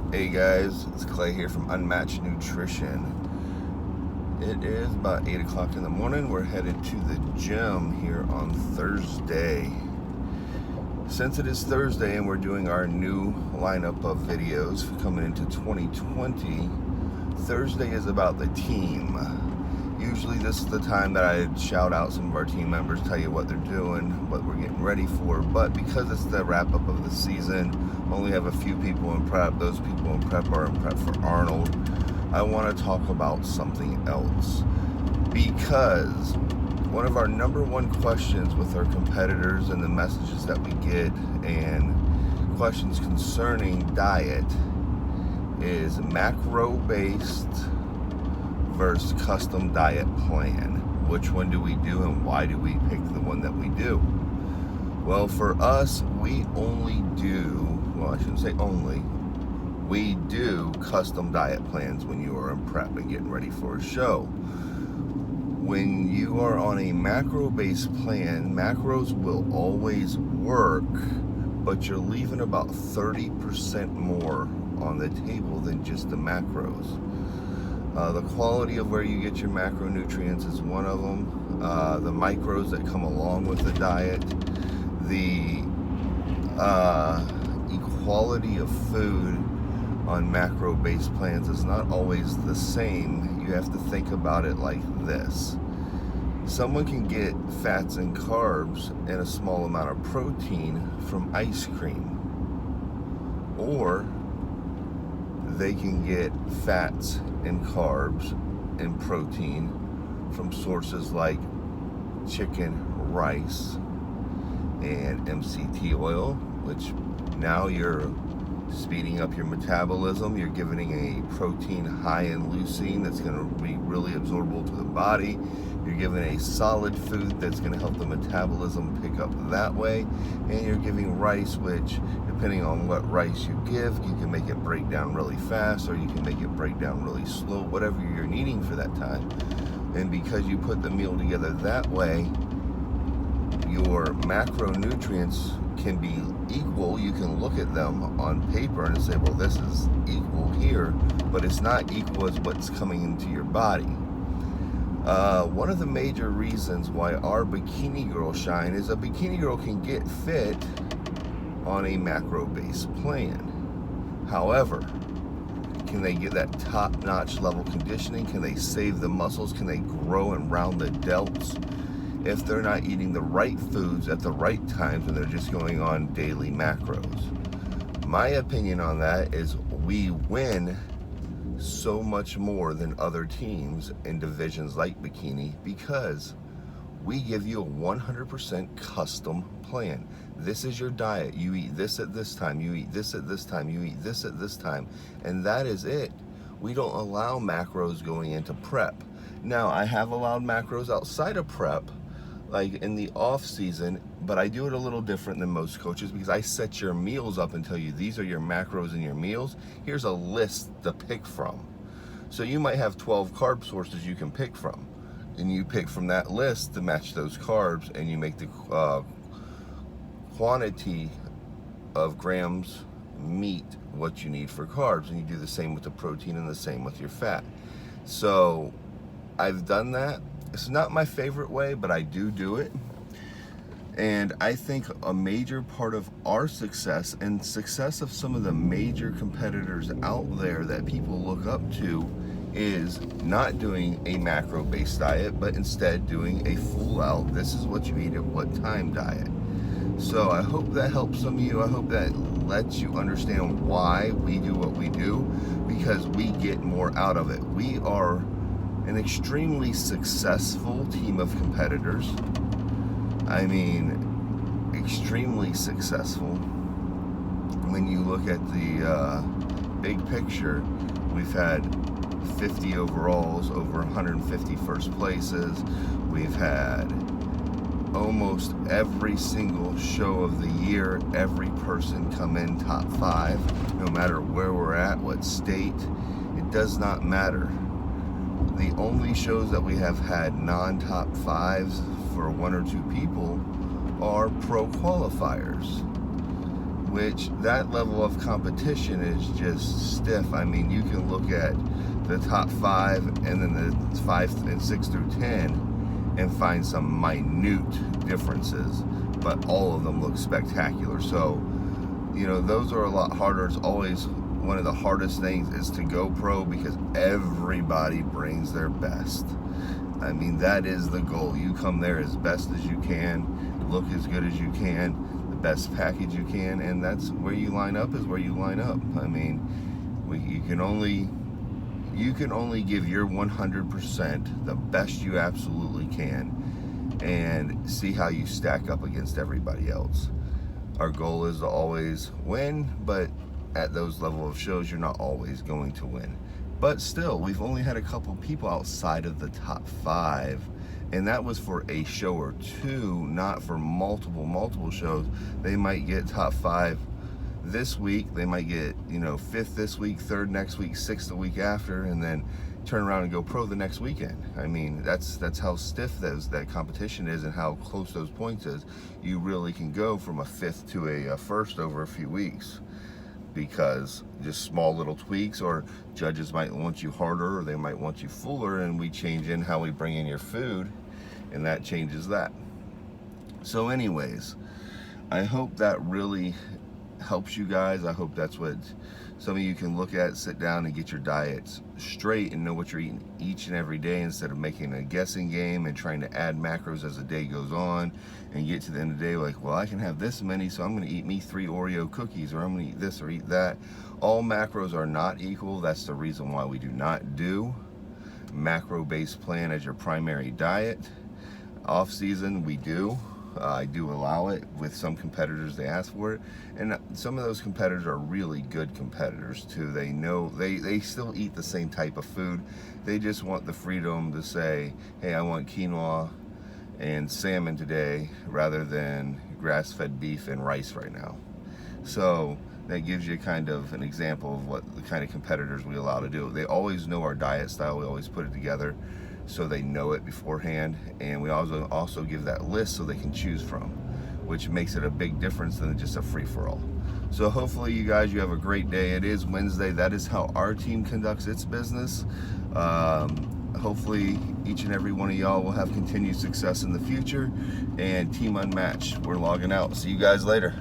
Hey guys, it's Clay here from Unmatched Nutrition. It is about 8 o'clock in the morning. We're headed to the gym here on Thursday. Since it is Thursday and we're doing our new lineup of videos coming into 2020, Thursday is about the team. Usually this is the time that I shout out some of our team members, tell you what they're doing, what we're getting ready for. But because it's the wrap up of the season, only have a few people in prep. Those people in prep are in prep for Arnold. I want to talk about something else, because one of our number one questions with our competitors and the messages that we get and questions concerning diet is macro-based versus custom diet plan. Which one do we do and why do we pick the one that we do? Well, for us, we only do, well, I shouldn't say only, we do custom diet plans when you are in prep and getting ready for a show. When you are on a macro-based plan, macros will always work, but you're leaving about 30% more on the table than just the macros. The quality of where you get your macronutrients is one of them. The micros that come along with the diet, the equality of food on macro-based plans is not always the same. You have to think about it like this. Someone can get fats and carbs and a small amount of protein from ice cream, or they can get fats and carbs and protein from sources like chicken, rice, and MCT oil, which now you're speeding up your metabolism. You're giving a protein high in leucine that's going to be really absorbable to the body. You're giving a solid food that's going to help the metabolism pick up that way. And you're giving rice, which, depending on what rice you give, you can make it break down really fast or you can make it break down really slow, whatever you're needing for that time. And because you put the meal together that way, your macronutrients can be equal. You can look at them on paper and say, well, this is equal here, but it's not equal as what's coming into your body. One of the major reasons why our bikini girl shine is a bikini girl can get fit on a macro-based plan. However, can they get that top-notch level conditioning? Can they save the muscles? Can they grow and round the delts if they're not eating the right foods at the right times and they're just going on daily macros? My opinion on that is we win so much more than other teams in divisions like bikini because we give you a 100% custom plan. This is your diet. You eat this at this time. You eat this at this time. You eat this at this time. And that is it. We don't allow macros going into prep. Now, I have allowed macros outside of prep, like in the off season, but I do it a little different than most coaches because I set your meals up and tell you these are your macros and your meals. Here's a list to pick from. So you might have 12 carb sources you can pick from, and you pick from that list to match those carbs, and you make the quantity of grams meet what you need for carbs, and you do the same with the protein and the same with your fat. So I've done that. It's not my favorite way, but I do it. And I think a major part of our success and success of some of the major competitors out there that people look up to is not doing a macro-based diet, but instead doing a full-out, this is what you eat at what time diet. So I hope that helps some of you. I hope that lets you understand why we do what we do, because we get more out of it. We are an extremely successful team of competitors. I mean, extremely successful. When you look at the big picture, we've had 50 overalls, over 150 first places. We've had almost every single show of the year, every person come in top 5, no matter where we're at, what state. It does not matter. The only shows that we have had non-top 5s for 1 or 2 people are pro qualifiers, which that level of competition is just stiff. I mean, you can look at the top 5 and then the 5 and 6 through 10 and find some minute differences, but all of them look spectacular. So, you know, those are a lot harder. It's always one of the hardest things is to go pro because everybody brings their best. I mean, that is the goal. You come there as best as you can, look as good as you can, the best package you can, and that's where you line up is where you line up. I mean, you can only give your 100%, the best you absolutely can, and see how you stack up against everybody else. Our goal is to always win, but at those level of shows, you're not always going to win. But still, we've only had a couple people outside of the top 5, and that was for a show or two, not for multiple shows. They might get top 5 this week, they might get, you know, 5th this week, 3rd next week, 6th the week after, and then turn around and go pro the next weekend. I mean, that's how stiff that competition is and how close those points is. You really can go from a 5th to a 1st over a few weeks, because just small little tweaks, or judges might want you harder or they might want you fuller, and we change in how we bring in your food, and that changes that. So anyways, I hope that really helps you guys. I hope that's what some of you can look at, sit down and get your diets straight and know what you're eating each and every day, instead of making a guessing game and trying to add macros as the day goes on and get to the end of the day like, well, I can have this many, so I'm going to eat me 3 Oreo cookies, or I'm going to eat this or eat that. All macros are not equal. That's the reason why we do not do macro-based plan as your primary diet. Off season we do. I do allow it with some competitors, they ask for it, and some of those competitors are really good competitors too. They know they still eat the same type of food. They just want the freedom to say, hey, I want quinoa and salmon today rather than grass-fed beef and rice right now. So that gives you kind of an example of what the kind of competitors we allow to do. They always know our diet style. We always put it together so they know it beforehand, and we also give that list so they can choose from, which makes it a big difference than just a free-for-all. So hopefully you guys, you have a great day. It is Wednesday. That is how our team conducts its business. Hopefully each and every one of y'all will have continued success in the future. And Team Unmatched, we're logging out. See you guys later.